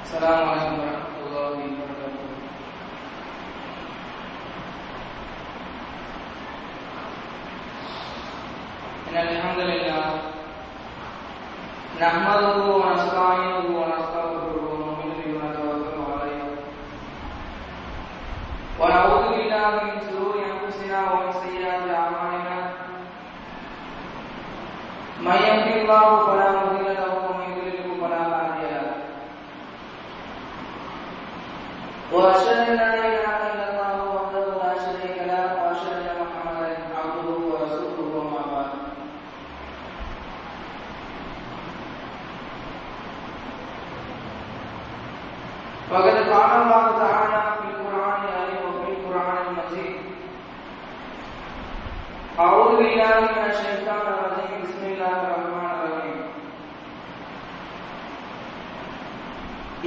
السلام عليكم ورحمة الله وبركاته. إن الحمد لله نحمده ونستعينه ونستغفره ونؤمن به ونتوكل عليه ونعوذ بالله من شرور أنفسنا ومن سيئات أعمالنا من يهده الله فلا مضل له ومن يضلل فلا هادي له وأشهد أن لا إله إلا الله وحده لا شريك له وأشهد أن محمدا عبده ورسوله وما بعد. فقد قال الله تعالى في القرآن الكريم وفي القرآن المجيد: أعوذ بالله من الشيطان الرجيم بسم الله الرحمن الرحيم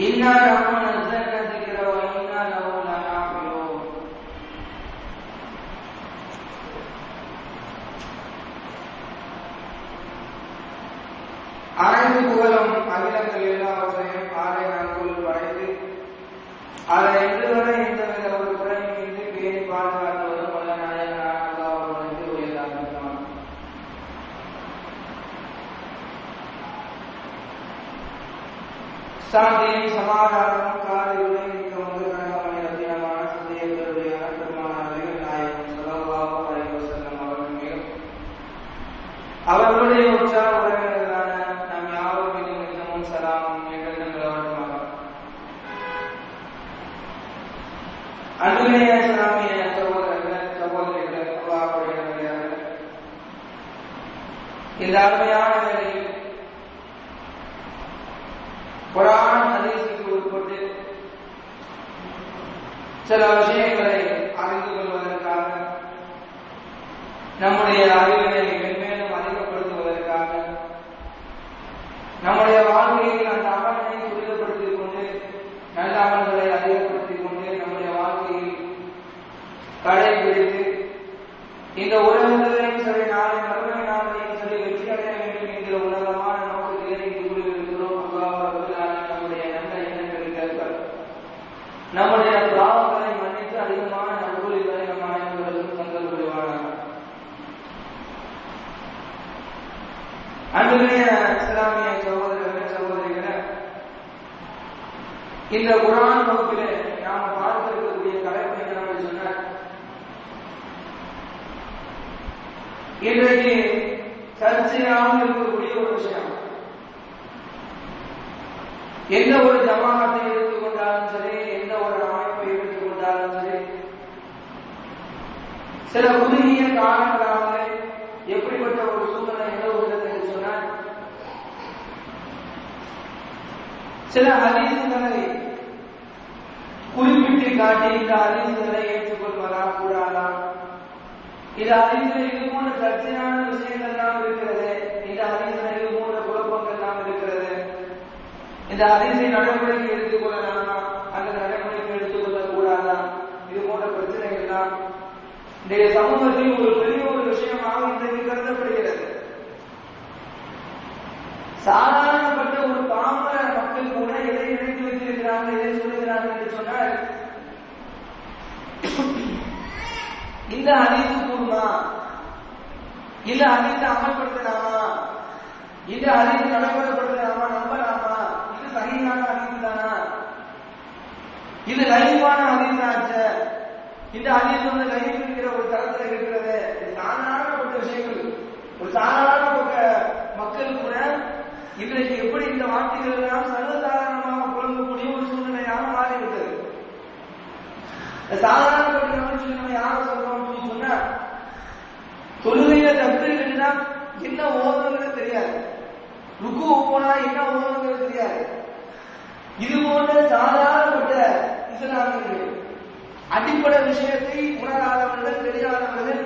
إنا نحن نزلنا الذكر وإنا له لحافظون. அனைத்து புகழும் அகிலங்கள் எல்லாவற்றையும் ஆரை நாட்கள் படைத்து அதை இன்று வரை எந்தவித ஒரு குறையும் இன்றி பேணி பாதுகாத்தவரும் வல்ல நாயகனான அல்லாஹ் ஒருவனுக்கு உரியதாக இருக்கிறான். சாந்தியும் சமாதானமும் காலையுடைய மிக்க முதற்கணமான ரத்தினமான சந்தேகங்களுடைய பெருமான நாயகம் ஸல்லல்லாஹு அலைஹி வஸல்லம் அவர்கள் மீதும் அவர்களுடைய உற்சாக உறவினர்களான நம் யாவர் மீதும் நித்தமும் சலாமும் நிகழ்ந்தவர்களாக அன்புடைய இஸ்லாமிய சகோதரர்கள் சகோதரிகள் அல்லாஹ்வுடைய நல்லடியார்களே, இந்த அருமையான வேளையில் குர்ஆன் ஹதீஸுக்கு உட்பட்டு சில விஷயங்களை அறிந்து கொள்வதற்காக, நம்முடைய அறிவினை மென்மேலும் அதிகப்படுத்துவதற்காக, நம்முடைய வாழ்க்கையில் அந்த அமல்களை துரிதப்படுத்திக் கொண்டு நல்ல அமல்களை அதிகப்படுத்திக் கொண்டு நம்முடைய வாழ்க்கையில் கடைபிடித்து இந்த உலகத்திலையும் சரி நாளை மறுமை நாளையும் சரி வெற்றி அடைய வேண்டும் என்கிற உலகமான நோக்கத்திலே இங்கு கூறியிருக்கிறோம். நம்முடைய நல்ல எண்ணங்களுக்கு நம்முடைய பாவங்களை மன்னித்து அதிகமான நல்கூலிகளை நம் அனைவர்களுக்கும் தங்கள் புரிவார்கள். அன்புடைய இஸ்லாமிய சகோதரர்கள் சகோதரிகளே, இந்த குர்ஆன் வகுப்பிலே நாம் பார்த்திருக்கக்கூடிய தலைப்பு என்னவென்று சொன்னால், இன்றைக்கு சர்ச்சையாக இருக்கக்கூடிய ஒரு விஷயம். எந்த ஒரு ஜமாத்தை எடுத்துக்கொண்டாலும் சரி, எந்த ஒரு அமைப்பை எடுத்துக்கொண்டாலும் சரி, சில குறுகிய காலங்களாக எப்படிப்பட்ட ஒரு சூழ்நிலை நிலவுகிறது என்று சொன்னால், சில ஹதீசுகளை குறிப்பிட்டு காட்டி இந்த ஹதீசுகளை ஏற்றுக்கொள்வதா கூடாதா, இந்த ஹதீஸில் இது போன்ற சர்ச்சையான விஷயங்கள் எல்லாம் இருக்கிறது, இந்த ஹதீஸில் இது போன்ற குழப்பங்கள் எல்லாம் இருக்கிறது, இந்த ஹதீஸை நடைமுறைக்கு எடுத்துக் கொள்ளலாமா அல்லது நடைமுறைக்கு எடுத்துக்கொள்ள கூடாதா, இது போன்ற பிரச்சனைகள் எல்லாம் இன்றைய சமூகத்தில் ஒரு பெரிய ஒரு விஷயமாக இன்றைக்கு கருதப்படுகிறது. சாதாரணப்பட்ட ஒரு பாமர மக்கள் கூட எதை நினைத்து வைத்திருக்கிறார்கள், எதை சொல்லுகிறார்கள் என்று சொன்னால், இந்த ஹதீஸ் கூடுமா, இந்த ஹதீஸை அமல்படுத்தலாமா, இந்த ஹதீஸை நடைமுறைப்படுத்தலாமா, நம்பலாமா, இது சஹீஹான ஹதீஸ் தானா, இது லைஃபான ஹதீஸ் ஆச்சு, இந்த ஹதீஸ் வந்து லைஃப் இருக்கிற ஒரு தரத்தில் இருக்கிறது. சாதாரணப்பட்ட விஷயங்கள், ஒரு சாதாரணப்பட்ட மக்கள் கூட இன்றைக்கு எப்படி இந்த வார்த்தைகள் எல்லாம் சர்வசாதாரணமாக புலங்கக்கூடிய ஒரு சூழ்நிலையாக மாறிவிட்டது. சாதாரணப்பட்ட நம்ம யார சொல்றோம் சொன்னா, தொழுகையில தப்பு இருக்குன்னா என்ன ஓதுங்கிறது தெரியாது, ருக்கு போனா என்ன ஓதுங்கிறது தெரியாது. இது போன்ற சாதாரணப்பட்ட இஸ்லாமியர்கள், அடிப்படை விஷயத்தை உணராதவர்கள், தெரியாதவர்கள்,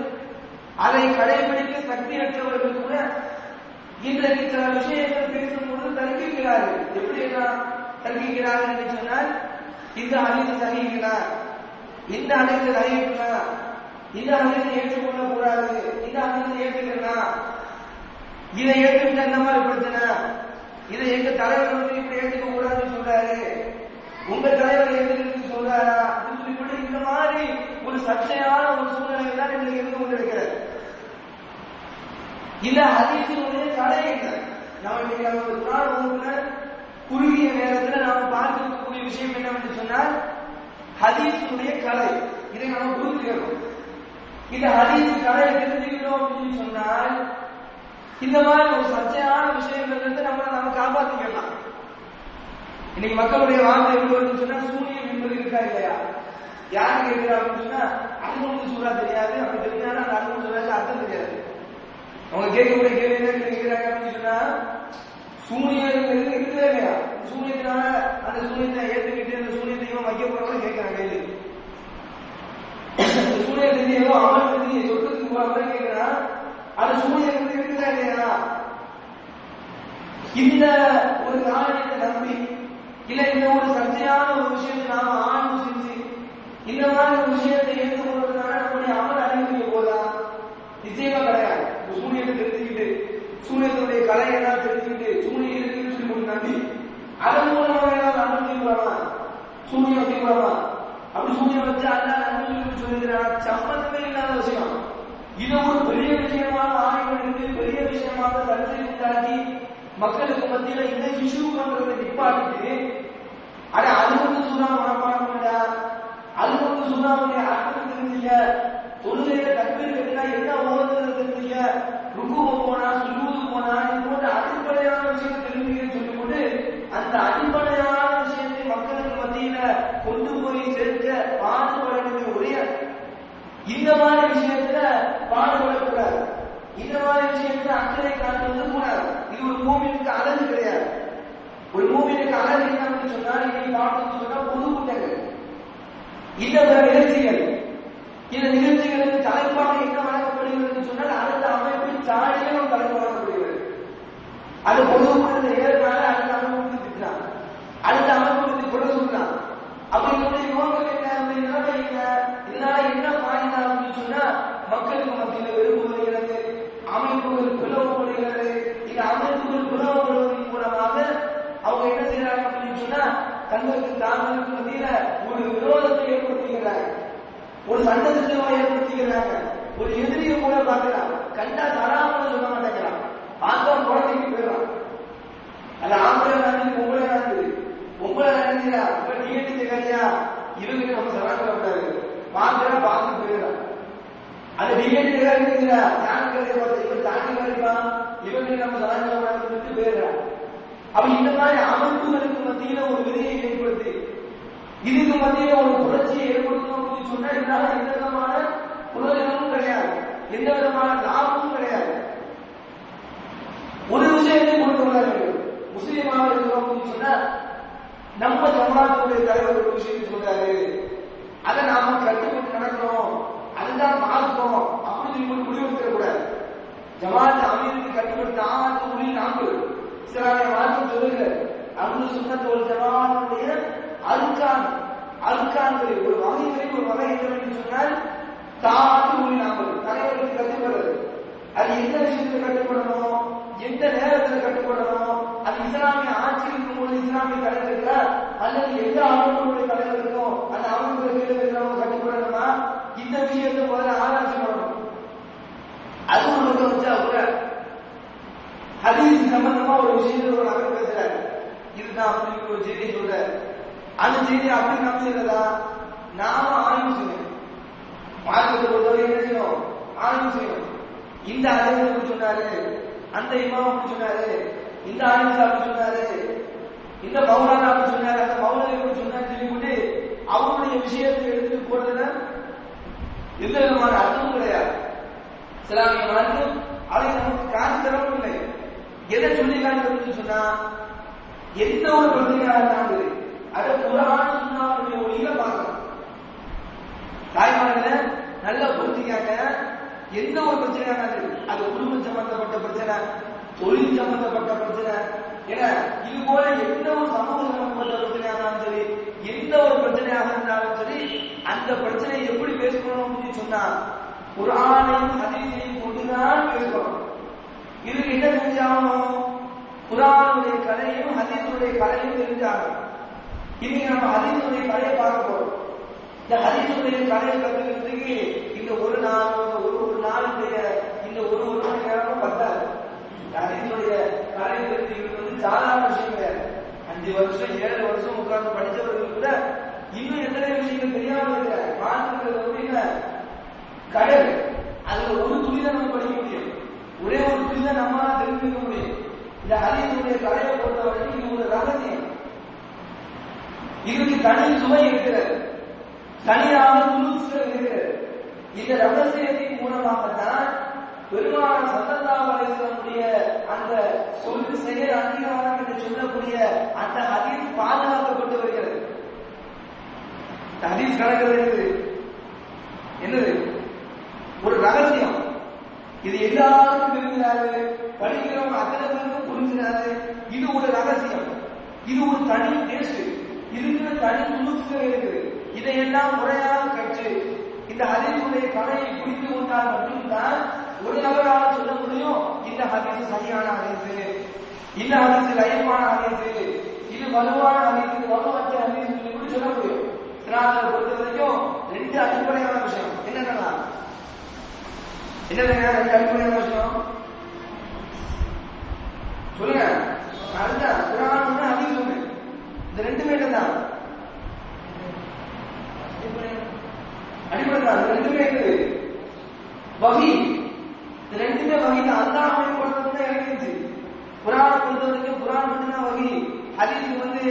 அதை கடைபிடிக்க சக்தியற்றவர்கள் கூட இன்றைக்கு சில விஷயங்கள் பேசும்போது தர்க்கிக்கிறார்கள். எப்படி எல்லாம் தர்க்கிக்கிறார்கள் என்று சொன்னால், இந்த ஹதீஸ் சஹீஹா, இந்த ஹதீஸ் லைஃப்னா, இந்த ஹதீஸை ஏற்றுக்கொள்ள கூடாது, இந்த ஹதீஸை ஏற்றுக்கலாம், இதை ஏற்றுக்கிட்ட இந்த மாதிரி பிரச்சனை, இதை எங்க தலைவர் வந்து இப்படி ஏற்றுக்க கூடாதுன்னு சொல்றாரு, உங்க தலைவர் எதிர்த்து சொல்றாரா இப்படி இந்த மாதிரி ஒரு சர்ச்சையான ஒரு சூழ்நிலை தான் இன்றைக்கு இருந்து கொண்டிருக்கிறது. இந்த ஹதீஸினுடைய கலை என்ன? நம்ம இன்னைக்கு ஒரு நாள் வகுப்புல குறுகிய நேரத்தில் நாம பார்க்கக்கூடிய விஷயம் என்னவென்று சொன்னால் ஹதீஸினுடைய கலை. இதை நாம புரிஞ்சுக்கிறோம். இந்த ஹதீஸ் கலையை தெரிஞ்சுக்கிறோம் அப்படின்னு சொன்னால் இந்த மாதிரி ஒரு சர்ச்சையான விஷயங்கள் இருந்து நம்ம காப்பாற்றிக்கலாம். இன்னைக்கு மக்களுடைய வார்த்தை எப்படி வருதுன்னு சொன்னா சூரியன் என்பது இருக்கா இல்லையா? யாரு கேட்கிறா அப்படின்னு சொன்னா அனுபவம் சூறா தெரியாது, அப்படி தெரிஞ்சாலும் அந்த அனுபவம் சூறாக்கு அர்த்தம் தெரியாது. அவங்க கேட்கக்கூடிய கேள்வி என்ன கேட்கிறாங்க அப்படின்னு சொன்னா சூரியன் இருக்குதே இல்லையா? சூரியத்தினால அந்த சூரியத்தை ஏற்றுக்கிட்டு அந்த சூரியத்தையும் வைக்க போறவங்க கேட்கிறாங்க கேள்வி. சூரியன் செஞ்சு ஏதோ அமல் செஞ்சு சொர்க்கத்துக்கு போற மாதிரி கேட்கிறான். அந்த சூரியன் இருக்குதா இல்லையா? இந்த ஒரு நாணயத்தை நம்பி இல்ல இந்த ஒரு சர்ச்சையான ஒரு விஷயத்தை நாம ஆய்வு செஞ்சு இந்த மாதிரி ஒரு விஷயத்தை ஏற்றுக்கொள்வதனால நம்முடைய அமல் அறிவிக்க போதா? நிச்சயமா கிடையாது. சூரியனை தெரிஞ்சுக்கிட்டு சூரியனுடைய கலையெல்லாம் தெரிஞ்சுக்கிட்டு சூரியன் இருக்குன்னு சொல்லி ஒரு நம்பி அதன் மூலமாக ஏதாவது அமல் செய்யலாமா? சூரியன் வைக்கலாமா? அப்படி சூரியன் வச்சு அல்ல நம்பி சொல்லுகிறார். சம்பந்தமே இல்லாத விஷயம். இது ஒரு பெரிய விஷயமாக ஆய்வு எடுத்து பெரிய விஷயமாக சர்ச்சை உண்டாக்கி மக்களுக்கு மத்தியில இந்த இஷ்யூ பண்றதை நிப்பாட்டிட்டு அட அது வந்து சுண்ணா மனப்பாடா, அது வந்து சுண்ணாவுடைய அர்த்தம் தெரிஞ்சுக்க, தொழுகையில தக்பீர் கட்டினா என்ன ஓதுறது தெரிஞ்சுக்க, ருக்குவு போனா சுஜூது போனா இது போன்ற அடிப்படையான விஷயம் தெரிஞ்சுக்கன்னு சொல்லி போட்டு அந்த அடிப்படையான விஷயத்தை மக்களுக்கு மத்தியில கொண்டு போய் சேர்க்க பாடுபட வேண்டிய ஒரே இந்த மாதிரி விஷயத்துல பாடுபடக்கூடாது. இந்த மாதிரி விஷயத்துல அக்கறை காட்டுவது கூடாது. இது ஒரு மூமினுக்கு அழகு கிடையாது. ஒரு மூமினுக்கு அழகு என்னன்னு சொன்னால் இன்னைக்கு பார்த்து சொன்னா பொது கூட்டங்கள் இந்த நிகழ்ச்சிகள் இந்த நிகழ்ச்சிகளுக்கு தலைப்பாக என்ன வழங்கப்படுகிறது சொன்னால் அடுத்த அமைப்பின் சாடியும் தலைப்பு வழங்கப்படுகிறது. அது பொது கூட்டத்தை ஏற்றால அடுத்த அமைப்பு திட்டான், அடுத்த அமைப்பு கொள்ள சொல்றான். அப்படிங்கிற யோகம் என்ன நிலைமை என்ன? இதனால என்ன பாயிண்டா அப்படின்னு சொன்னா மக்களுக்கு மத்தியில் வெறுப்பு வருகிறது, அமைப்புகள் பிளவுபடுகிறது. இந்த அமைப்புகள் பிளவுபடுவதன் மூலமாக அவங்க என்ன செய்யறாங்க அப்படின்னு சொன்னா தங்களுக்கு தாங்களுக்கு மத்தியில ஒரு விரோதத்தை ஏற்படுத்துகிறாங்க, ஒரு சண்டை சச்சரவை ஏற்படுத்துகிறாங்க, ஒரு எதிரியை கூட பார்க்கிறான். கண்டா தராமல் சொல்ல மாட்டேங்கிறான், பார்த்தா குழந்தைக்கு போயிடறான். அது ஆம்பளை நடந்து பொம்பளை நடந்தது, பொம்பளை நடந்துடா இப்ப டிஎன்டி கல்யா இவங்க நம்ம சராக்கப்படாது பார்க்கிறா பார்த்து போயிடறான். அது டிஎன்டி இருக்குதுல யாருக்கு பார்த்து இவன் தாண்டி வரைப்பான் இவங்க நம்ம சராக்கப்படாது போயிடறான். அப்ப இந்த மாதிரி அமைப்புகளுக்கு மத்தியில ஒரு விதையை ஏற்படுத்தி இதுக்கு மத்தியில ஒரு புரட்சியை ஏற்படுத்தணும் அப்படின்னு சொன்னா இதனால எந்த விதமான பிரயோஜனமும் கிடையாது, எந்த விதமான லாபமும் கிடையாது. ஒரு விஷயத்தை கொண்டு வர வேண்டும். முஸ்லீமாக இருக்கிறோம் அப்படின்னு சொன்னா நம்ம ஜமாத்துடைய தலைவர் ஒரு விஷயத்தை சொல்றாரு, அதை நாம கட்டுப்பட்டு நடக்கிறோம், அதுதான் மார்க்கம் அப்படின்னு சொல்லி முடிவெடுக்க கூடாது. ஜமாத் அமீருக்கு கட்டுப்பட்டு ஆமாத்து முடிவு நாங்கள் இஸ்லாமிய மார்க்கம் சொல்லுகிறது. அப்துல் சுன்னத் ஒரு ஜமாத்துடைய அல்கான்களில் ஒரு வகைகளில் ஒரு வகை என்னவென்று சொன்னால் தாத்து மொழி நாங்கள் தலைவருக்கு கட்டுப்படுறது. அது எந்த விஷயத்தில் கட்டுப்படணும், எந்த நேரத்தில் கட்டுப்படணும், அது இஸ்லாமிய ஆட்சி இருக்கும் போது இஸ்லாமிய தலைவர்களா அல்லது எந்த அமைப்புடைய தலைவருக்கும் அந்த அமைப்புகளுக்கு இருக்கிறவங்க கட்டுப்படணுமா, இந்த விஷயத்தை முதல்ல ஆராய்ச்சி பண்ணணும். அது ஒரு மட்டும் வச்சா கூட ஹதீஸ் சம்பந்தமா ஒரு விஷயத்தில் ஒரு நபர் பேசுறாரு, இதுதான் அப்படின்னு ஒரு செய்தி சொல்றாரு. அந்த செய்தி அப்படி நம்பிடுறதா நாம ஆய்வு செய்யணும். மார்க்கத்தை பொறுத்தவரை என்ன செய்யணும், ஆய்வு செய்யணும். இந்த அறிவு அப்படி சொன்னாரு, அந்த இமாம் அப்படி சொன்னாரு, இந்த ஆய்வு அப்படி சொன்னாரு, இந்த மௌலானா அப்படி சொன்னாரு, அந்த மௌலானா எப்படி சொன்னாரு சொல்லிவிட்டு அவருடைய விஷயத்தை எடுத்துட்டு போறதுல எந்த விதமான அர்த்தமும் கிடையாது. இஸ்லாமிய மார்க்கம் அதை நமக்கு காட்சி தரவும் இல்லை. எதை சொல்லி காட்டுறதுன்னு சொன்னா எந்த ஒரு பிரச்சனையாக இருந்தாலும் அதை குர்ஆன் சுன்னாவுடைய ஒளியில பார்க்கணும். தாய்மார்கள நல்ல பொறுத்திக்காங்க. எந்த ஒரு பிரச்சனையாக இருந்தாலும் அது குடும்பம் சம்பந்தப்பட்ட பிரச்சனை, தொழில் சம்பந்தப்பட்ட பிரச்சனை என இது போல எந்த ஒரு சமூக சம்பந்தப்பட்ட பிரச்சனையாக இருந்தாலும் சரி, எந்த ஒரு பிரச்சனையாக இருந்தாலும் சரி, அந்த பிரச்சனையை எப்படி பேசணும் அப்படின்னு சொன்னா குர்ஆனையும் ஹதீஸையும் கொண்டுதான் பேசணும். இதுக்கு என்ன தெரிஞ்சாகணும், குர்ஆனுடைய கலையும் ஹதீஸுடைய கலையும் தெரிஞ்சாகணும். இன்னைக்கு நம்ம ஹதீஸுடைய கலையை பார்க்க போறோம். இந்த ஹதீஸுடைய கலையை கத்துக்கிறதுக்கு இந்த ஒரு நாளுடைய இந்த ஒரு மணி நேரமும் பத்தாது. ஹதீஸுடைய கலை தெரிஞ்சுக்கிறது சாதாரண விஷயம் கிடையாது. 5 வருஷம் 7 வருஷம் உட்கார்ந்து படிச்சவர்கள் கூட இன்னும் எத்தனை விஷயங்கள் தெரியாம இருக்கிற மாற்றுக்கிறது என்ன கடல். அதுல ஒரு துணிதான் நம்ம படிக்க முடியும், ஒரே ஒரு துணிதான் நம்மளால தெரிஞ்சுக்க முடியும். இந்த ஹதீஸுடைய கலையை பொறுத்தவரைக்கும் இது ஒரு ரகசியம். இதுக்கு தனி சுவை இருக்கிறது, தனியாக துணுசுகள் இருக்கிறது. இந்த ரகசியத்தின் மூலமாகத்தான் பெருமானார் ஸல்லல்லாஹு அலைஹி வஸல்லம் அந்த சொல்லு செயல் அங்கீகாரம் என்று சொல்லக்கூடிய அந்த ஹதீஸ் பாதுகாக்கப்பட்டு வருகிறது. ஹதீஸ் கணக்கு என்னது? ஒரு ரகசியம். இது எல்லாருக்கும் தெரிஞ்சாரு, படிக்கிறவங்க அத்தனை பேருக்கும் புரிஞ்சாரு. இது ஒரு ரகசியம், இது ஒரு தனி டேஸ்ட், இதுக்கு தனி துணுசுகள் இருக்குது. இதையெல்லாம் முறையாக கற்று இந்த ஹதீஸுடைய கலையை புரிந்து கொண்டால் மட்டும்தான் ஒரு நபரால் சொல்ல முடியும் இந்த ஹதீஸ் சரியான ஹதீஸ், இந்த ஹதீஸ் லைஃபான ஹதீஸ், இது வலுவான ஹதீஸ், வலுவற்ற ஹதீஸ் எப்படி சொல்ல முடியும்? சிராத்தை பொறுத்த வரைக்கும் 2 அடிப்படையான விஷயம் என்னன்னா, என்னதுங்க 2 அடிப்படையான விஷயம் சொல்லுங்க. அதுதான் குர்ஆன் ஒண்ணு ஹதீஸ் ஒண்ணு, இந்த 2மே தான் அடிப்படை தான். இந்த 2மே இருக்குது. வஹி, இந்த 2மே வஹி தான். அல்லாஹ் பொறுத்தவரைக்கும் தான் இறங்கிச்சு. குர்ஆனை பொறுத்தவரைக்கும் குர்ஆன் மட்டும் தான் வஹி. ஹதீஸ்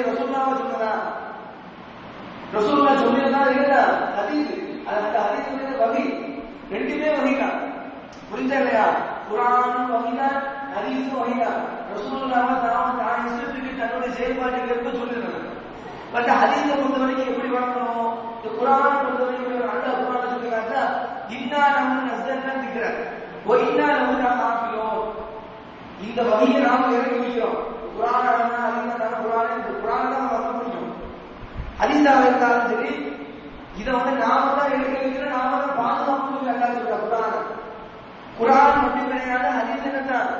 ரசூலுல்லாஹ் சொன்னதா, ரசூலுல்லாஹ் சொன்னதா இல்லையா ஹதீஸ். அந்த ஹதீஸ் வஹி, 2மே வஹி தான். புரிஞ்சா இல்லையா? குர்ஆன் வஹி தான், ஹதீஸ் வஹி தான். ரசூலுல்லாஹ் தான் இஷ்டத்துக்கு தன்னுடைய செயல்பாட்டுக்கு ஏற்ப சொல்லிருக்காங்க. பட் ஹதீஸை பொறுத்த வரைக்கும் எப்படி வளர்க்கணும்? இந்த குர்ஆனை பொறுத்த வரைக்கும் அல்லாஹ் குர்ஆன்ல சொல்லிருக்காங்க, இன்னா நஹ்னு நஸல்னா திக்ர வ இன்னா லஹு லஹாஃபிலூன். இந்த வஹியை நாம இறக்கி வைக்கிறோம். குர்ஆனா ஹதீஸா குர்ஆனை இந்த குர்ஆனை தான் வளர்க்க முடியும். ஹதீஸாக இருந்தாலும் சரி, இதை நாம தான் இறக்கி வைக்கிறோம், நாம தான் பாதுகாப்பு அல்லாஹ் சொல்றார். குர்ஆன் மட்டும் கிடையாது, ஹதீஸ் என்னதான்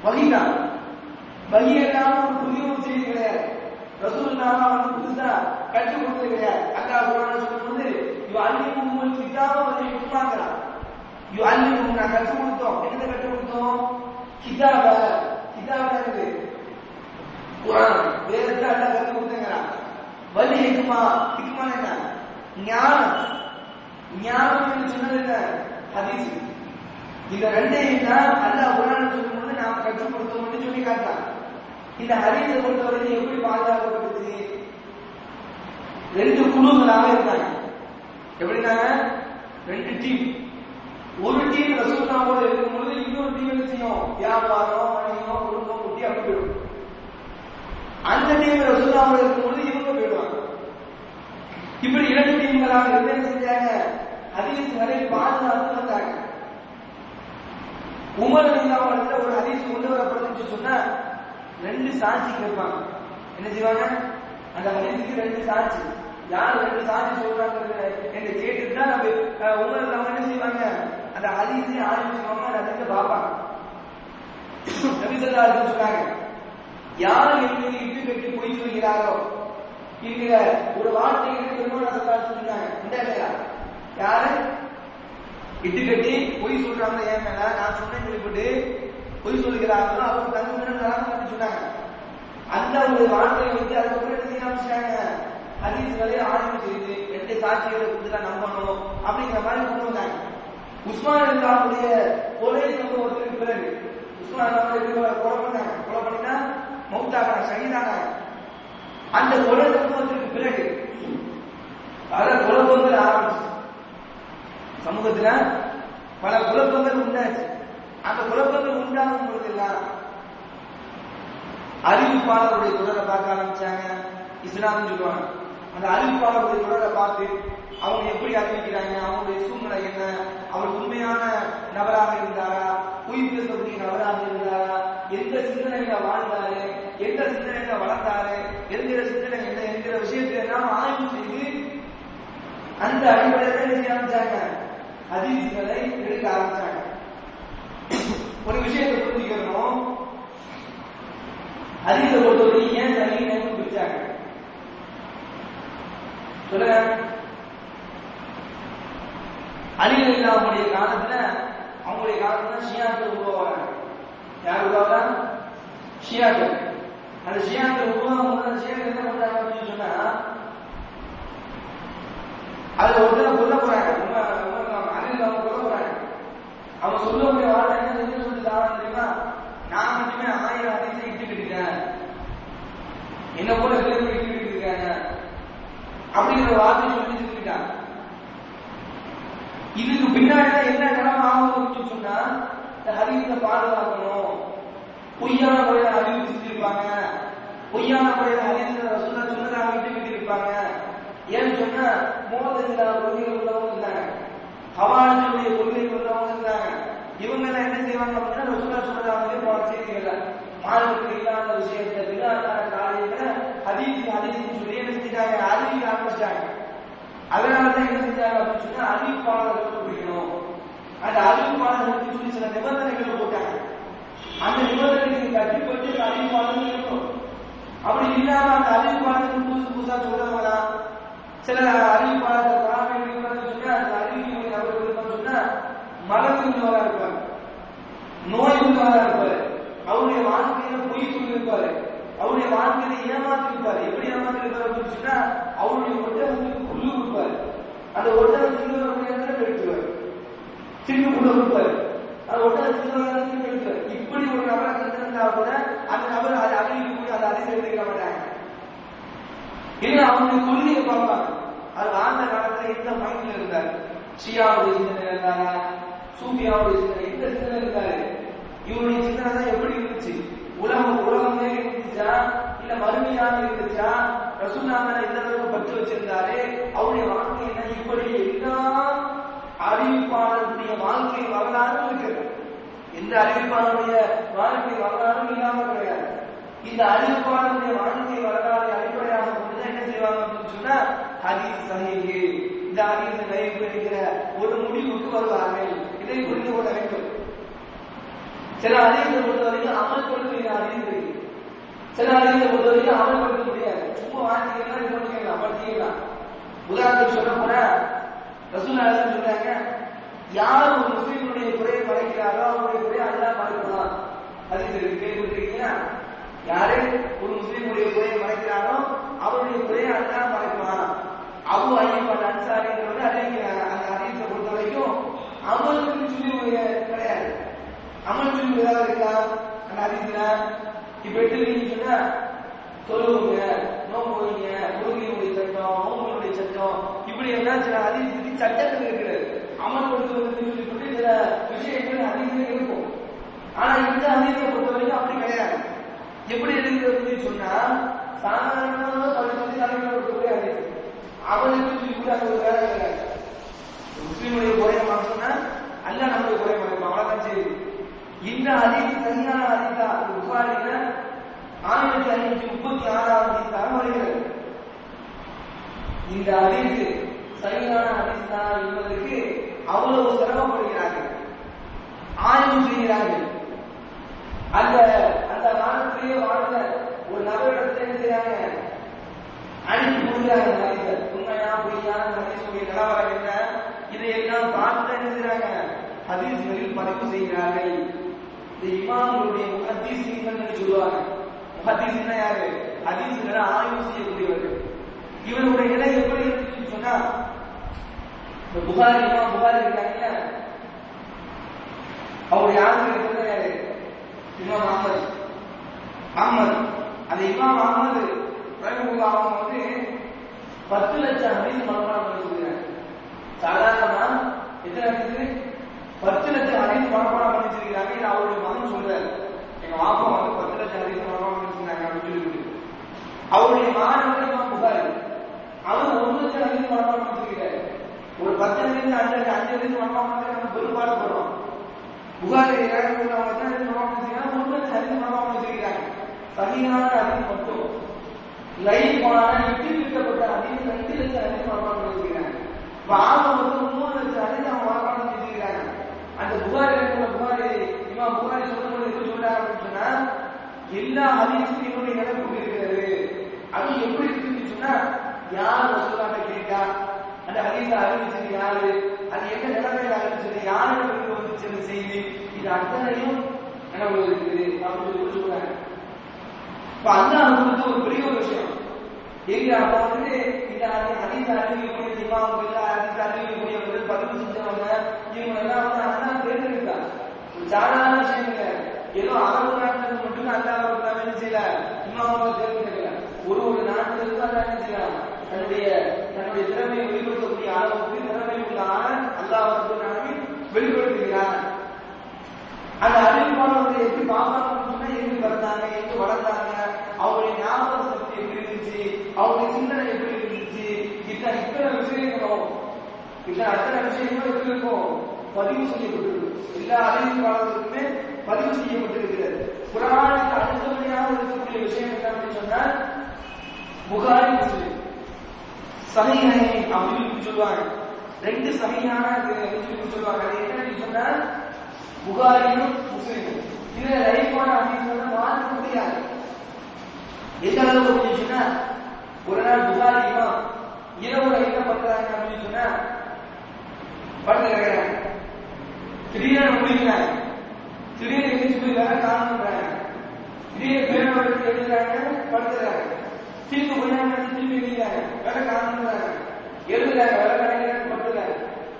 வஹி தான். வஹி எல்லாம் ஒரு புதிய செய்தி கிடையாது. ரசூலுல்லாஹ் புதுசா கற்றுக் கொடுத்தது கிடையாது. அல்லாஹ் குர்ஆன்ல சொல்லும்போது யுஅல்லிமுல் கிதாப வல் ஹிக்மத, யுஅல்லிமும் நான் கற்றுக் கொடுத்தோம். என்ன கற்றுக் கொடுத்தோம்? கிதாப. கிதாப என்னது? குர்ஆன். வேதத்தை அல்லாஹ் கற்றுக் கொடுத்தேங்கறான். வல் ஹிக்மா, ஹிக்மா என்ன? ஞானம். ஞானம் என்று சொன்னது என்ன? ஹதீஸ். இந்த 2ஐயும் தான் அல்லாஹ் குர்ஆன்ல சொல்லும்போது நாம கற்றுக் கொடுத்தோம்னு சொல்லி காட்டுறான். இந்த ஹதீஸை பொறுத்தவரைக்கும் எப்படி பாதுகாக்கப்பட்டுச்சு? 2 குழுக்களாக இருந்தாங்க. எப்படின்னா 2 டீம். ஒரு டீம் ரசூலுல்லாஹோட இருக்கும்போது இன்னொரு டீம் என்ன செய்யும்? வியாபாரம், வணிகம், குடும்பம், குட்டி அப்படி போயிடும். அந்த டீம் ரசூலுல்லாஹோட இருக்கும்போது இவங்க போயிடுவாங்க. இப்படி 2 டீம்களாக இருந்து என்ன செஞ்சாங்க? ஹதீஸ்களை பாதுகாத்து வந்தாங்க. உமர் ரலியல்லாஹு அன்ஹு ஒரு ஹதீஸ் கொண்டு வரப்படுதுன்னு சொன்னா 2 சாட்சி கேட்பாங்க. என்ன செய்வாங்க? அந்த ஹதீஸுக்கு 2 சாட்சி. யார் 2 சாட்சி சொல்றாங்க என்று கேட்டுட்டு தான் உமர் அவங்க என்ன செய்வாங்க? அந்த ஹதீஸை ஆரம்பிச்சுவாங்க, அந்த ஹதீஸை பார்ப்பாங்க. நபி ஸல்லல்லாஹு அலைஹி வஸல்லம் சொன்னாங்க, யார் என் மீது இட்டு கட்டி பொய் சொல்கிறாரோ என்கிற ஒரு வார்த்தையை பெருமானார் ஸல்லல்லாஹு அலைஹி வஸல்லம் சொன்னாங்க. இல்லையா? யாரு இட்டு கட்டி பொய் சொல்றாங்க ஏன் மேல நான் சொன்னேன்னு சொல்லிவிட்டு பொய் சொல்கிறார்களோ அவங்க தங்குமிடம் நரகம் சொன்னாங்க. அந்த ஒரு வார்த்தையை வந்து அதுக்கப்புறம் என்ன செய்ய ஆரம்பிச்சாங்க? ஹதீஸ்களை ஆய்வு செய்து 2 சாட்சிகளை கொடுத்துதான் நம்பணும் அப்படிங்கிற மாதிரி கொண்டு வந்தாங்க. உஸ்மான் ரலியல்லாஹுடைய கொலை சம்பவத்திற்கு பிறகு உஸ்மான் ரலியல்லாஹு கொலை பண்ணாங்க. கொலை பண்ணினா மௌத்தாக ஷஹீதானாங்க. அந்த கொலை சம்பவத்திற்கு பிறகு பல குழப்பங்கள் ஆரம்பிச்சு சமூகத்துல பல குழப்பங்கள் உண்டாச்சு. அந்த குழப்பங்கள் உண்டாகும் பொழுதெல்லாம் அறிவிப்பாளருடைய தொடரை பார்க்க ஆரம்பிச்சாங்க. இஸ்லாம்னு சொல்லுவாங்க. அந்த அறிவிப்பாளருடைய தொடரை பார்த்து அவங்க எப்படி அறிவிக்கிறாங்க, அவங்களுடைய சூழ்நிலை என்ன, அவர் உண்மையான நபராக இருந்தாரா, பொய் பேசக்கூடிய நபராக இருந்தாரா, எந்த சிந்தனையில வாழ்ந்தாரு, எந்த சிந்தனையில வளர்ந்தாரு, என்கிற சிந்தனை என்ன என்கிற விஷயத்தை எல்லாம் ஆய்வு செய்து அந்த அடிப்படையில் என்ன செய்ய ஆரம்பிச்சாங்க? ஹதீஸ்களை எடுக்க ஆரம்பிச்சாங்க. ஒரு விஷயத்தை புரிஞ்சுக்கணும். ஹதீஸை பொறுத்தவரைக்கும் ஏன் சஹீஹ்னு பிரிச்சாங்க? சொல்லுங்க. அலி ரலியல்லாஹுடைய காலத்துல, அவங்களுடைய காலத்துல ஷியாக்கள் உருவாவாங்க. யார் உருவாங்க? ஷியாக்கள். அந்த ஷியாக்கள் உருவாகும் ஷியாக்கள் என்ன பண்றாங்க அப்படின்னு சொன்னா, அதுல ஒருத்தர கொல்ல போறாங்க. அலி அவங்க கொல்ல போறாங்க. அவங்க சொல்லக்கூடிய வார்த்தை என்ன சொல்லி தாராங்க தெரியுமா? நான் மட்டுமே 1000 ஹதீஸை இட்டுக்கிட்டேன், என்ன போல பேருக்கு இட்டுக்கிட்டு இருக்காங்க அப்படிங்கிற வார்த்தை சொல்லி சொல்லிட்டாங்க. இதுக்கு பின்னாடி என்ன நிலைமை ஆகும் சொன்னா, இந்த ஹதீஸை பாதுகாக்கணும், பொய்யான முறையில அறிவு செஞ்சிருப்பாங்க, பொய்யான முறையில ஹதீஸை ரசூலுல்லாஹ் சொன்னதாக விட்டு இருப்பாங்க. ஏன்னு சொன்னா முஅத்தஸிலா கொள்கை உள்ளவங்க இருந்தாங்க, ஹவாரிஜுடைய கொள்கை உள்ளவங்க இருந்தாங்க. இவங்க எல்லாம் என்ன செய்வாங்க அப்படின்னா, ரசூலுல்லாஹ் சொன்னதாகவே பல செய்திகள் மார்க்கத்தில் இல்லாத விஷயத்தை விதாத்தான காலையில ஹதீஸ் சொல்லி என்ன செஞ்சாங்க, அறிவிக்க ஆரம்பிச்சிட்டாங்க. அதனாலதான் என்ன செஞ்சாங்க அப்படின்னு சொன்னா, அறிவிப்பாளர்கள் பிடிக்கணும். அந்த அறிவிப்பாளர்களுக்கு சொல்லி சில நிபந்தனைகளை போட்டாங்க. அந்த நிபந்தனைக்கு கட்டுப்பட்டு அறிவிப்பாளர்கள் இருக்கும். அப்படி இல்லாம அந்த அறிவிப்பாளர்கள் புதுசா சொல்றவங்களா, சில அறிவிப்பாளர்கள் சொன்னா அந்த அறிவிக்கக்கூடிய நபர்கள் சொன்னா மறந்து உள்ளவரா இருப்பார், நோய் உள்ளவரா இருப்பார், அவருடைய வாழ்க்கையில பொய் சொல்லியிருப்பாரு, அவருடைய வாழ்க்கையில ஏமாத்திருப்பாரு. எப்படி ஏமாத்திருப்பாரு அப்படின்னு சொன்னா, அவருடைய ஒட்டகத்துக்கு புல்லு கொடுப்பாரு, அந்த ஒட்டகத்துக்கு எடுத்துவார், திரும்பி கொண்டு கொடுப்பாரு, அந்த ஒட்டகத்துக்கு எடுத்துவார். இப்படி ஒரு நபரை கண்டிருந்தா கூட அந்த நபர் அதை அறிவிக்கக்கூடிய அதை அறிந்து எடுத்துக்க மாட்டாங்க. இல்லை அவங்களுடைய கொள்கையை பார்ப்பாங்க. அது வாழ்ந்த காலத்துல எந்த மைண்ட்ல இருந்தாரு, ஷியாவுடைய சிந்தனை இருந்தாரா, சூஃபியாவுடைய சிந்தனை, எந்த சிந்தனை இருந்தாரு, இவருடைய சிந்தனை தான் எப்படி இருந்துச்சு, உலகமே இருந்துச்சா இல்ல மறுமையாக இருந்துச்சா, ரசூலுல்லாஹ் எந்த அளவுக்கு பற்று வச்சிருந்தாரு, அவருடைய வாழ்க்கை என்ன, இப்படி எல்லா அறிவிப்பாளருடைய வாழ்க்கை வரலாறு இருக்கிறது. எந்த அறிவிப்பாளருடைய வாழ்க்கை வரலாறும் இல்லாம கிடையாது. இந்த அறிவிப்பாளருடைய வாழ்க்கை வரலாறு அடிப்படையாக கொண்டுதான் என்ன செய்வாங்க அப்படின்னு சொன்னா, ஹதீஸ் சஹீஹ், இந்த ஹதீஸ் நிறைவேற்றுகிற ஒரு முடிவுக்கு வருவார்கள். இதை புரிந்து கொள்ள வேண்டும். சில ஹதீஸை பொறுத்தவரைக்கும் அமல்படுத்துகிற ஹதீஸ் இருக்கு, சில ஹதீஸை பொறுத்தவரைக்கும் அமல்படுத்த முடியாது. சும்மா வாசிக்கலாம், இது பண்ணிக்கலாம், படிக்கலாம். உதாரணத்துக்கு சொல்ல போனா, ரசூலுல்லாஹ் சொல்றாங்க, யார் ஒரு முஸ்லிமுடைய குறையை மறைக்கிறாரோ அவருடைய குறையை அல்லாஹ் மறைக்கலாம். ஹதீஸ் இருக்கு, கேள்விப்பட்டிருக்கீங்களா? யாரு ஒரு முஸ்லிமுடைய குறையை மறைக்கிறாரோ அவருடைய குறையை அல்லாஹ் மறைக்கலாம். அபு அய்யூப் அல் அன்சாரிங்கிறவங்க அறிவிக்கிறாங்க. அந்த ஹதீஸை பொறுத்த வரைக்கும் அமலுக்கு சொல்லி கிடையாது. அமல் சொல்லி ஏதாவது இருக்கா அந்த ஹதீஸ்ல? இப்ப எடுத்துக்கிட்டீங்கன்னு சொன்னா, தொழுவுங்க, நோம்பு வைங்க, தொழுகையுடைய சட்டம், நோம்புடைய சட்டம், இப்படி எல்லாம் சில ஹதீஸுக்கு சட்டங்கள் இருக்கிறது. அமல் கொடுத்துவதற்கு சொல்லி சில விஷயங்கள் ஹதீஸ்ல இருக்கும். ஆனா இந்த ஹதீஸை பொறுத்த வரைக்கும் அப்படி கிடையாது. எப்படி இருக்கிறது சொன்னா, சாதாரணமாக தலைவர்களுடைய ஹதீஸ் அவனுக்கு சொல்லி கூட அது ஒரு வேலை கிடையாது. முஸ்லிமுடைய குறைய மாற்றம்னா அல்லாஹ் நம்முடைய குறைய மாற்றோம், அவ்வளவுதான் சரி. இந்த ஹதீஸ் சரியான ஹதீஸா? புகாரில 1536வது ஹதீஸாக வருகிறது. இந்த ஹதீஸ் சரியான ஹதீஸ் தான் என்பதற்கு அவ்வளவு சிரமப்படுகிறார்கள், ஆய்வு செய்கிறார்கள். அந்த காலத்திலேயே வாழ்ந்த ஒரு நபரிடத்துல என்ன செய்யறாங்க, அனுப்பி கொடுக்கிறாங்க ஹதீஸை. உண்மையா பொய்யான ஹதீஸுடைய நிலவரம் என்ன, இதையெல்லாம் பார்த்து என்ன செய்யறாங்க, ஹதீஸ்களில் பதிவு செய்கிறார்கள். இந்த இமாம்களுடைய முஹத்தீஸீன்கள் சொல்லுவாங்க. முஹத்தீஸ்னா யாரு? ஹதீஸ்களை ஆய்வு செய்யக்கூடியவர்கள். இவருடைய நிலை எப்படி இருக்குன்னு சொன்னா, இந்த புகாரி இமாம் புகாரி இருக்காங்க, அவருடைய ஆசிரியர் யாரு? இமாம் அஹ்மத். அந்த இமாம் அஹ்மத் ரஹிமஹுல்லாஹ் அவங்க 10 லட்சம் ஹதீஸ் மனப்பாடம் பண்ணிருக்காங்க. சாதாரணமா எத்தனை ஹதீஸ்? 10 லட்சம் ஹதீஸ் மனப்பாடம் பண்ணிருக்காங்க. இது அவருடைய மகன் சொல்றாரு, எங்க வாப்பா 10 லட்சம் ஹதீஸ் மனப்பாடம் பண்ணிருக்காங்க அப்படின்னு சொல்லி. அவருடைய மாணவர் இமாம் புகாரி, அவர் 1 லட்சம் ஹதீஸ் மனப்பாடம் பண்ணிருக்காரு. ஒரு 10 ஹதீஸ் 5 ஹதீஸ் மனப்பாடம் பண்ணி நம்ம பெரும்பாடு போடுறோம். புகாரி அவங்க சரியான ஹதீஸ் மட்டும் லைஃபான விட்டுவிட்டப்பட்ட ஹதீஸ் 2 லட்சம் ஹதீஸ் மனப்பாடம் பண்ணிருக்காங்க. ஆக மொத்தம் 3 லட்சம் ஹதீஸ் அவங்க மனப்பாடம் பண்ணிருக்காங்க. அந்த புகாரி இமாம் புகாரி சொல்லும்போது எப்படி சொல்றாங்க அப்படின்னு சொன்னா, எல்லா ஹதீஸும் என்னுடைய நினைப்பு இருக்கிறது. அது எப்படி இருக்குன்னு சொன்னா, யார் ரசூலுல்லாஹ்ட்ட கேட்டா, அந்த ஹதீஸை அறிவிச்சது யாரு, அது என்ன நிலைமையில அறிவிச்சது, யாருக்கு வந்துச்சு செய்தி, இது அத்தனையும் நினைவு இருக்குது அப்படின்னு சொல்றாங்க. இப்ப அல்லாஹ் வந்து ஒரு பெரிய ஒரு விஷயம் எங்க அப்ப வந்து இந்த ஹதீஸ் அறிவிக்கக்கூடிய இமாம்கள், ஹதீஸ் அறிவிக்கக்கூடியவர்கள், பதிவு செஞ்சவங்க, இவங்க எல்லாம் வந்து அல்லாஹ் தேர்ந்தெடுத்தாங்க. ஒரு சாதாரண விஷயம் இல்லை. ஏதோ அரபு நாட்டுல மட்டும் அல்லாஹ் என்ன செய்யல, இமாம்களை தேர்ந்தெடுக்கல. ஒரு நாட்டுல இருந்து அல்லாஹ் என்ன செய்யலாம், தன்னுடைய திறமையை வெளிப்படுத்தக்கூடிய அளவுக்கு திறமை உள்ள ஆள் அல்லாஹ் வெளிப்படுத்துகிறார். அந்த அறிவிப்பாளர்கள் எப்படி பார்க்கணும்னு சொன்னா, எங்க பிறந்தாங்க, எங்க வளர்ந்தாங்க, அவங்களுடைய ஞாபக சக்தி எப்படி இருந்துச்சு, அவங்களுடைய சிந்தனை எப்படி இருந்துச்சு, இத்தனை விஷயங்களும் அத்தனை விஷயங்களும் எப்படி இருக்கும், பதிவு செய்யப்பட்டிருக்கும். எல்லா அறிவிப்பாளர்களுக்குமே பதிவு செய்யப்பட்டிருக்கிறது. குர்ஆனுக்கு அடுத்தபடியாக இருக்கக்கூடிய விஷயம் என்ன அப்படின்னு சொன்னா, புகாரி முஸ்லிம் சஹீஹைன் அப்படின்னு சொல்லுவாங்க. ரெண்டு சஹீஹான சொல்லுவாங்க. அது என்னன்னு சொன்னா, புகாரியும் முஸ்லிமும் இதுல லைஃபான ஹதீஸ் வந்து மாற்ற முடியாது. எந்த அளவுக்கு அப்படின்னு சொன்னா, ஒரு நாள் புகாரி இமாம் இரவு என்ன பண்றாங்க அப்படின்னு சொன்னா, படுத்து கிடக்குறாங்க. திடீர்னு முடிக்கிறாங்க, திடீர்னு எழுந்து போய் வேற காரணம் பண்றாங்க, திடீர்னு பேரம் எடுத்து எழுதுறாங்க, படுத்துறாங்க, திரும்பி கொஞ்சம் திரும்பி எழுதுறாங்க, வேற காரணம் பண்றாங்க, எழுதுறாங்க, வேற கிடைக்கிறாங்க, படுத்துறாங்க.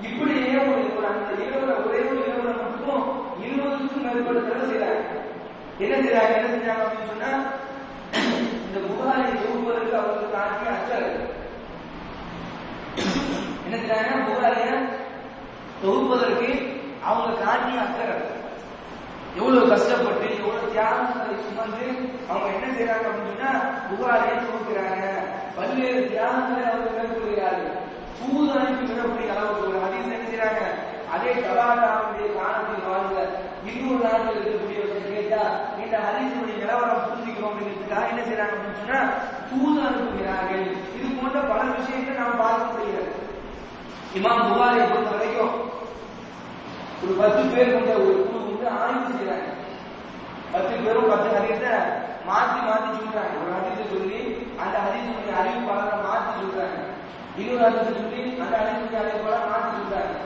இப்படியே ஒரு அந்த இரவுல ஒரே ஒரு இரவுல மட்டும் 20க்கும் மேற்பட்ட தடவை செய்யறாங்க. என்ன செஞ்சாங்க அப்படின்னு சொன்னா, இந்த புகாரை தொகுப்பதற்கு அவங்களுக்கு காட்டிய அக்கறை என்ன செய்றாங்க, புகாரிய தொகுப்பதற்கு அவங்க காட்டிய அக்கறை எவ்வளவு கஷ்டப்பட்டு எவ்வளவு தியாகங்களை சுமந்து அவங்க என்ன செய்யறாங்க அப்படின்னு சொன்னா, புகாரையை தொகுக்கிறாங்க. பல்வேறு தியாகங்களை அவங்க மேற்கொள்கிறார்கள். தூது அனுப்பி விடக்கூடிய அளவுக்கு ஒரு ஹதீஸ் என்ன செய்யறாங்க, அதே கலாட்டாவுடைய காலத்தில் வாழ்ந்த 200 நாட்கள் இருக்கக்கூடியவர்கள் கேட்டா இந்த ஹதீஸுடைய நிலவரம் புரிஞ்சுக்கிறோம் அப்படிங்கிறதுக்காக என்ன செய்யறாங்க அப்படின்னு சொன்னா, தூது அனுப்புகிறார்கள். இது போன்ற பல விஷயங்களை நாம் பார்க்க முடியாது. இமாம் புகாரியை பொறுத்த வரைக்கும் ஒரு 10 பேர் கொண்ட ஒரு குழு வந்து ஆய்வு செய்யறாங்க. 10 பேரும் 10 ஹதீஸை மாற்றி சொல்றாங்க. ஒரு ஹதீஸை சொல்லி அந்த ஹதீஸுடைய அறிவிப்பாளரை மாற்றி சொல்றாங்க. இன்னொரு ஹதீஸை சொல்லி அந்த ஹதீஸுடைய அறிவிப்பாளரை மாற்றி சொல்றாங்க.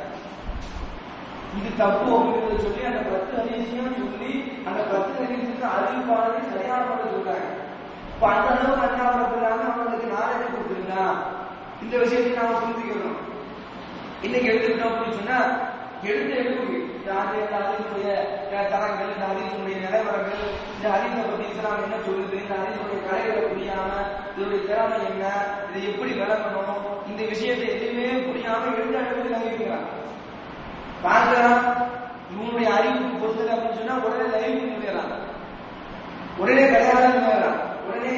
இது தப்பு அப்படிங்கிறத சொல்லி அந்த 10 ஹதீஸையும் சொல்லி அந்த 10 ஹதீஸுக்கு அறிவிப்பாளரை சரியான பண்ண சொல்றாங்க. இப்ப அந்த அளவுக்கு அஞ்சாவதுனால அவங்களுக்கு நாலேஜ் கொடுத்துருந்தா இந்த விஷயத்தை நாம புரிஞ்சுக்கணும். இன்னைக்கு எடுத்துக்கிட்டோம் அப்படின்னு சொன்னா, எடுப்பு ஹதீஸுடைய தரங்கள், இந்த ஹதீஸுடைய நிலைவரங்கள், இந்த ஹதீஸை பத்தி இஸ்லாம் என்ன சொல்லுது, இந்த ஹதீஸுடைய கலைகளை புரியாம இதனுடைய திறமை என்ன, இதை எப்படி விளக்கணும், இந்த விஷயத்தை எதுவுமே புரியாம எடுத்து நம்பிக்கிறாங்க. பார்க்கலாம் இவனுடைய அறிவுக்கு பொறுத்தது அப்படின்னு சொன்னா உடனே லைவ் பண்ணிடலாம், உடனே கிடையாது, உடனே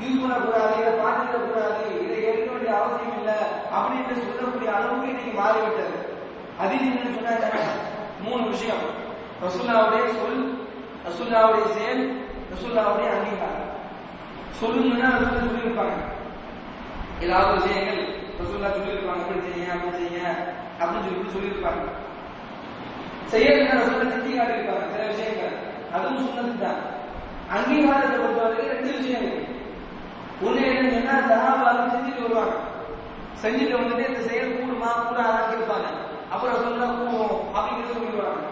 யூஸ் பண்ணக்கூடாது, இதை பார்த்துக்க கூடாது, இதை எடுக்க வேண்டிய அவசியம் இல்லை அப்படின்னு சொல்லக்கூடிய அளவுக்கு இன்னைக்கு மாறிவிட்டது. ஹதீஸ் என்னன்னு சொன்னா 3 விஷயம்: ரசூலுல்லாஹ்வுடைய சொல், ரசூலுல்லாஹ்வுடைய செயல், ரசூலுல்லாஹ்வுடைய அங்கீகாரம். சொல்லுங்கன்னா ரசூலுல்லாஹ் சொல்லியிருப்பாங்க, ஏதாவது விஷயங்கள் ரசூலுல்லாஹ் சொல்லியிருப்பாங்க, இப்படி செய்யுங்க அப்படி செய்யுங்க அப்படின்னு சொல்லியிருப்பாங்க. செயல்னா ரசூலுல்லாஹ் செஞ்சு காட்டியிருப்பாங்க சில விஷயங்கள், அதுவும் சுன்னத்து தான். அங்கீகாரத்தை பொறுத்தவரைக்கும் 2 விஷயம் இருக்கு. ஒண்ணு என்னன்னு சொன்னா, சஹாபாக்கள் செஞ்சுட்டு வருவாங்க, செஞ்சுட்டு வந்துட்டு இந்த செயல் கூடுமா கூடாதான்னு கேட்பாங்க, அப்புறம் ரசூலுல்லாஹ் கூடும் அப்படிங்கிறத சொல்லிடுவாங்க.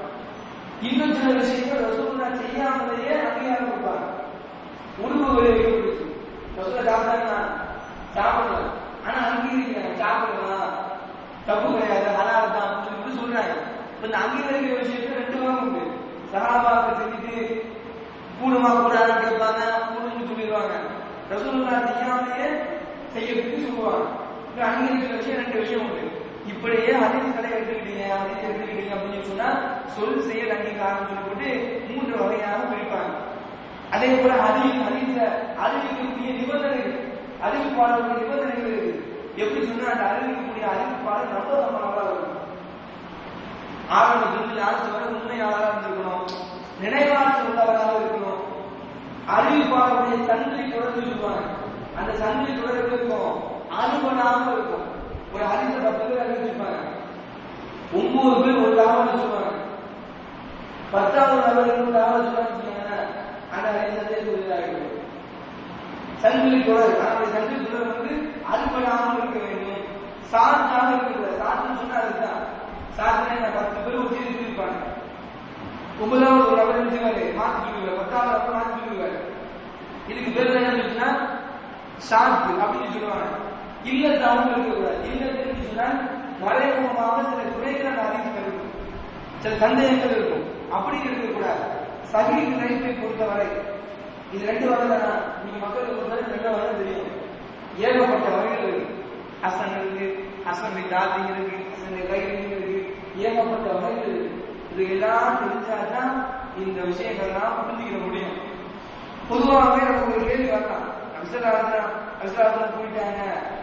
இன்னும் சில விஷயங்கள் ரசூலுல்லாஹ் செய்யாமலேயே அங்கீகாரம் கொடுப்பாங்க. உணவுகளை பிடிச்சு ரசூலுல்லாஹ் சாப்பிடலாம், ஆனா அங்கீகரிக்கிறாங்க, சாப்பிடலாம் தப்பு கிடையாது, ஹலால் தான் அப்படின்னு சொல்றாங்க. இப்ப இந்த அங்கீகரிக்கிற விஷயத்துல 2 வகை உண்டு. சஹாபாக்கள் செஞ்சுட்டு கூடுமா கூடாதான்னு கேட்பாங்க, கூடுன்னு சொல்லிடுவாங்க. ரசூலுல்லாஹ் செய்யாமலேயே செய்யறதுக்கு சொல்லுவாங்க. இப்ப அங்கீகரிக்கிற விஷயம் 2 விஷயம் உண்டு. இப்படியே ஹதீஸ் கடை எடுத்துக்கிட்டீங்க அப்படின்னு சொன்னா, சொல் செயல் அங்கீகாரம் சொல்லி போட்டு 3 வகையாக பிரிப்பாங்க. அதே போல ஹதீஸ அறிவிக்கக்கூடிய நிபந்தனைகள், அறிவிப்பாளர்களுடைய நிபந்தனைகள் இருக்கு. எப்படி சொன்னா, அந்த அறிவிக்கக்கூடிய அறிவிப்பாளர் நம்பகமானவராக இருக்கணும், ஆரம்பத்திலிருந்து லாஸ்ட் வரை உண்மையாளராக இருந்திருக்கணும், நினைவாற்றல் உள்ளவராக இருக்கணும். அறிவிப்பாளருடைய சங்கிலி தொடர்ந்து சொல்லுவாங்க, அந்த சங்கிலி தொடர்ந்து இருக்கும், அனுபவமாக இருக்கும். ஒரு ஹதீஸ 10 பேர் அறிவிச்சிருப்பாங்க, 9 பேர் ஒரு தகவல் சொல்லுவாங்க, 10வது நபர் இன்னொரு தகவல் சொல்லுவாங்க, அந்த ஹதீஸை சங்கிலி தொடர். அந்த சங்கிலி தொடர் வந்து சாத்தாக இருக்கக்கூடாது. சாத்துன்னு சொன்னா அதுதான். சாத்துனா 10 பேர் ஒரு சீரி சொல்லியிருப்பாங்க. 9வது ஒரு அவர் நினைச்சுவாரு மாத்தி சொல்லுவாரு, 10வது அவர் மாத்தி சொல்லுவாரு. இதுக்கு பேர் என்ன சொல்லுச்சுன்னா சாத்து அப்படின்னு சொல்லுவாங்க. இல்லத்தாவும் இருக்கக்கூடாது. இல்லத்துன்னு சொன்னா மறைமுகமாக சில குறைகள் அறிவிகள் இருக்கும், சில சந்தேகங்கள் இருக்கும், அப்படி இருக்கக்கூடாது. சகீஹ் லைஃபை பொறுத்தவரை இது 2 வகை தான். நீங்க மக்களுக்கு பொறுத்தவரை 2 வகை தெரியும். ஏகப்பட்ட வகைகள் இருக்கு. ஹசன் இருக்கு, ஹசன் தாதி இருக்கு, ஹசன் கைரிங் இருக்கு, ஏகப்பட்ட வகைகள் இருக்கு. இது எல்லாம் தெரிஞ்சாதான் இந்த விஷயங்கள்லாம் புரிஞ்சுக்கிற முடியும். பொதுவாகவே நமக்கு ஒரு கேள்வி வரலாம், அபிசராசனம் போயிட்டாங்க,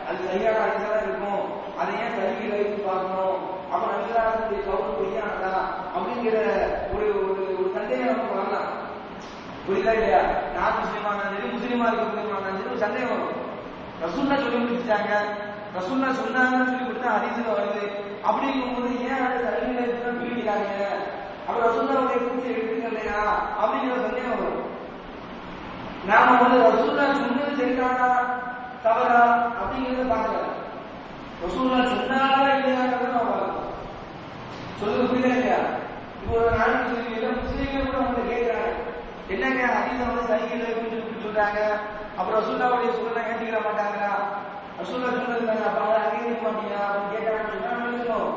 அது சரியான அடிசலாம் இருக்கும், அதை ஏன் சரி வைத்து பார்க்கணும், அப்ப அபிசராசனுடைய கவுன் பொய்யானதா அப்படிங்கிற ஒரு ஒரு சந்தேகம் நமக்கு வரலாம். புரியுதா இல்லையா? நான் முஸ்லீமான சரி, முஸ்லீமா இருக்க சரி, ஒரு சந்தேகம் வரும். ரசூல்லா சொல்லி முடிச்சுட்டாங்க, ரசூல்லா சொன்னாங்கன்னு சொல்லி கொடுத்தா ஹதீஸ்ல வருது, அப்படிங்கும்போது ஏன் அதை சரியில இருக்குன்னு பிரிக்கிறாங்க, அப்ப ரசூல்லாவுடைய கூட்டி எடுத்துக்க இல்லையா அப்படிங்கிற சந்தேகம் வரும். நாம ரசூல்லா சொன்னது சரிதானா தவறா அப்படிங்கிறத பார்க்கல, ரசூல்லா சொன்னாரா இல்லையாங்கிறத நம்ம பார்க்கணும். சொல்லுங்க, புரியுதா இல்லையா? இப்போ ஒரு நாளைக்கு சொல்லி முஸ்லீம்கள் கூட அவங்க கேட்கிறாங்க, என்னங்க ஹதீஸை சரியில்லை அப்படின்னு சொல்றாங்க, அப்புறம் ரசூல்லாவுடைய சொல்ல ஏற்றுக்கிற மாட்டாங்களா, ரசூல்லா சொன்னது தானே, அப்ப அதை அங்கீகரிக்க மாட்டீங்க அப்படின்னு கேட்டாங்கன்னு சொன்னா நினைக்கணும்,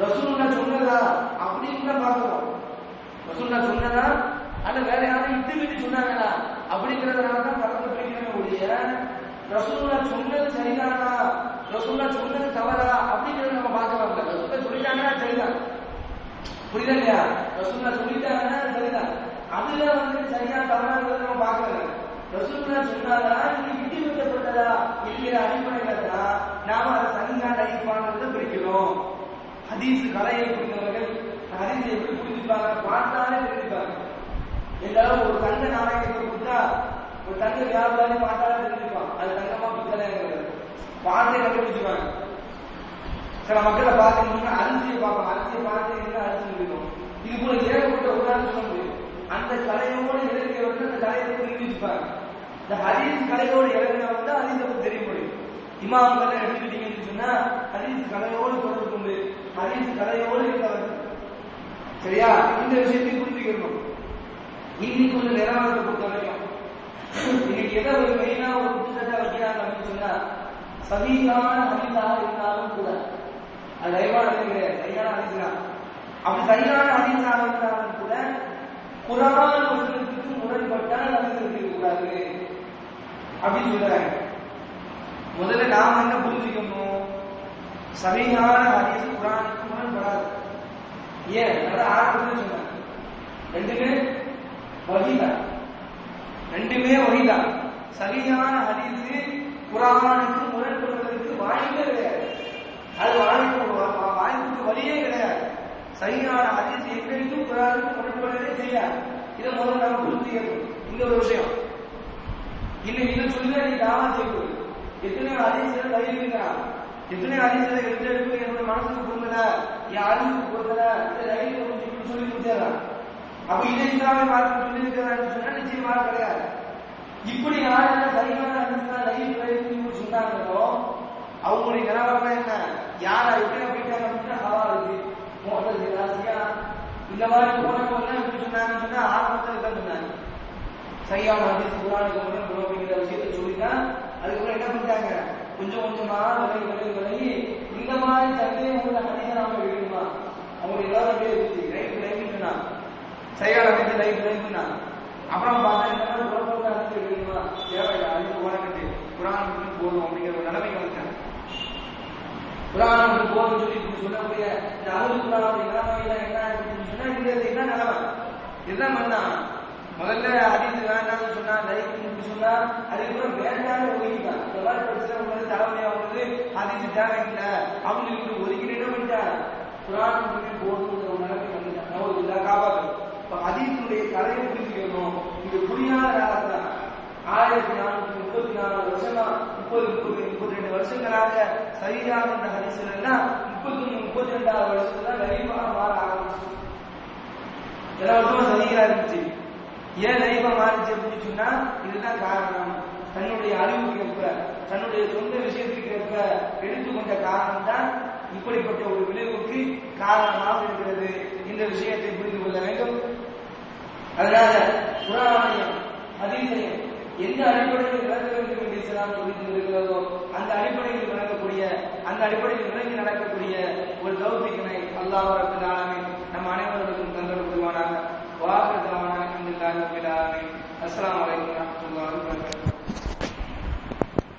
ரசூல்லா சொன்னதா அப்படின்னு தான் பார்க்கணும். ரசூல்லா சொன்னதா அல்ல வேற யாரும் இட்டு சொன்னாங்களா அப்படிங்கறதுனால தான் படத்தை பிரிக்கணும் ஒழிய, ரசூல்லா சொன்னது சரிதானா, ரசூல்லா சொன்னது தவறா அப்படிங்கறத நம்ம பார்க்க வரல. ரசூல்லா சொல்லிட்டாங்கன்னா சரிதான், புரியுதா இல்லையா? ரசூல்லா சொல்லிட்டாங்கன்னா சரிதான், அதுல சரியா தவறாங்கிறத நம்ம பார்க்கல. ரசூல்லா சொன்னாரா இது விட்டு விட்டப்பட்டதா என்கிற அடிப்படையில தான் நாம அதை சரியான அடிப்பாங்கிறத பிரிக்கிறோம். ஹதீஸ் கலையை புரிந்தவர்கள் ஹதீஸை எப்படி புரிஞ்சுப்பாங்க பார்த்தாலே தெரிஞ்சுப்பாங்க. எல்லாரும் ஒரு தங்க நாணயத்தை கொடுத்தா ஒரு தங்க வியாபாரி பார்த்தாலே தெரிஞ்சுப்பான் அது தங்கமா பித்தளைங்கிறது, பார்த்தே கண்டுபிடிச்சுப்பாங்க. சில மக்களை பார்த்தீங்கன்னா அரிசியை பார்ப்பாங்க, அரிசியை பார்த்து என்ன அரிசி இருக்கும். இது போல ஏகப்பட்ட உதாரணம் சொல்ல முடியும். அந்த கலையோடு இறங்கியவர்கள் அந்த கலையை புரிஞ்சு வச்சுப்பாங்க. இந்த ஹதீஸ் கலையோடு இறங்கினவங்க ஹதீஸை பற்றி தெரிய முடியும். இமாம்களை எடுத்துக்கிட்டீங்கன்னு சொன்னா ஹதீஸ் கலையோடு தொடர்பு கொண்டு ஹதீஸ் கலையோடு இருந்தவர்கள். சரியா? இந்த விஷயத்தை புரிஞ்சுக்கணும். இன்னைக்கு கொஞ்சம் நிலவரத்தை பொறுத்த வரைக்கும் இன்னைக்கு எதை ஒரு மெயினா ஒரு குற்றச்சாட்டா வைக்கிறாங்க அப்படின்னு சொன்னா, சதீகான ஹதீஸாக இருந்தாலும் கூட அது லைவான கிடையாது, சரியான ஹதீஸ் தான். அப்படி சரியான ஹதீஸாக இருந்தாலும் கூட குர்ஆன் வசனத்துக்கு முரண்பட்டால் ஹதீஸ் இருக்கக்கூடாது அப்படின்னு சொல்றாங்க. முதல்ல நாம என்ன புரிஞ்சுக்கணும், சதீகான ஹதீஸ் குர்ஆனுக்கு முரண்படாது. ஏன்? அதான் ஆரம்பத்தில் சொன்னாங்க, ரெண்டுமே வஹீதான், ரெண்டுமே வஹீதான். சரியான ஹதீஸ் குர்ஆனுக்கு முரண்படுவதற்கு வாய்ப்பே கிடையாது, அது வாய்ப்புக்கு வழியே கிடையாது. சரியான ஹதீஸ் எங்கேயும் குர்ஆனுக்கு முரண்படவே செய்யாது. இதை முதல்ல நாம புரிஞ்சுக்கணும். இந்த ஒரு விஷயம் இன்னைக்கு இதை சொல்லி நீ தாவா செய்யக்கூடாது. எத்தனையோ ஹதீஸ்கள் தைரியங்கிறான், எத்தனையோ ஹதீஸ்களை எடுத்து என்னோட மனசுக்கு பொருந்தல, என் அறிவுக்கு பொருந்தல, இதை தைரியம் சொல்லி கொடுத்துறான். அப்ப இதை இஸ்லாமிய மார்க்கம் சொல்லி இருக்கிறான்னு சொன்னா நிச்சயமாக கிடையாது. இப்படி யாரெல்லாம் சரியான ஹதீஸ் சொன்னாங்களோ அவங்களுடைய நிலவரம் என்ன, யாரா எப்படி போயிட்டாங்க அப்படின்னா ஹவா இருக்கு, இந்த மாதிரி போனவங்க எப்படி சொன்னாங்கன்னு சொன்னா ஆரம்பத்தில் தான் சொன்னாங்க. சரியான ஹதீஸ் குர்ஆனுக்கு முரண் அப்படிங்கிற விஷயத்தை சொல்லிதான் அதுக்கப்புறம் என்ன பண்ணிட்டாங்க, கொஞ்சம் கொஞ்சமா விலகி இந்த மாதிரி சந்தேகம் உள்ள ஹதீஸை நாம எடுக்கணுமா, அவங்க எல்லாரும் அப்படியே இருந்துச்சு லைஃப் சொன்னா சரியான ஹதீஸ் லைஃப்னா அப்புறம் பார்த்தா இந்த மாதிரி குழப்பம் ஹதீஸ் எடுக்கணுமா, தேவையில்லை அதுக்கு உனக்கு குர்ஆனுக்கு போதும் அப்படிங்கிற ஒரு நிலைமைக்கு வந்துட்டாங்க. குர்ஆனுக்கு போதும் சொல்லி சொல்லக்கூடிய இந்த அஹ்லுல் குர்ஆனுடைய நிலைமையில என்ன அப்படின்னு சொன்னா என்ன நிலைமை, இதுதான் பண்ணா முதல்ல ஹதீஸ் வேண்டாம்னு சொன்னா லைஃப்னு சொன்னா அதுக்கப்புறம் வேண்டாம்னு ஒதுக்கிட்டான். இந்த மாதிரி பிரச்சனை உங்களுக்கு தலைமையா வந்து ஹதீஸ் தேவையில்லை அப்படின்னு சொல்லி ஒதுக்கிட்டு என்ன பண்ணிட்டாங்க, குர்ஆனுக்கு போதுங்கிற ஒரு நிலைமை வந்துட்டாங்க. ஒரு இல்லை காப்பாற்று. இப்ப ஹதீஸுடைய கதையை புரிஞ்சுக்கணும். இது புரியாத காலத்துல 1434 வருஷமா 32 வருஷங்களாக சரியாக இந்த ஹதீஸ்கள் எல்லாம் 32வது வருஷத்துல லைஃபா மாற ஆரம்பிச்சு. எல்லா வருஷமும் சரியா இருந்துச்சு. ஏன் லைஃபா மாறிச்சு அப்படின்னு சொன்னா இதுதான் காரணம். தன்னுடைய அறிவுக்கு ஏற்ப தன்னுடைய சொந்த விஷயத்துக்கு ஏற்ப எடுத்துக்கொண்ட காரணம் தான் இப்படிப்பட்ட ஒரு விளைவுக்கு காரணமாக இருக்கிறது. இந்த விஷயத்தை புரிந்து கொள்ள வேண்டும். அதனால குர்ஆனையும் ஹதீஸையும் எந்த அடிப்படையில் விளக்க வேண்டும் என்று இஸ்லாம் சொல்லி இருக்கிறதோ அந்த அடிப்படையில் விளங்கக்கூடிய, அந்த அடிப்படையில் விளங்கி நடக்கக்கூடிய ஒரு தௌஃபீக்கினை அல்லாஹ் ரப்பல் ஆலமீன் நம் அனைவரும்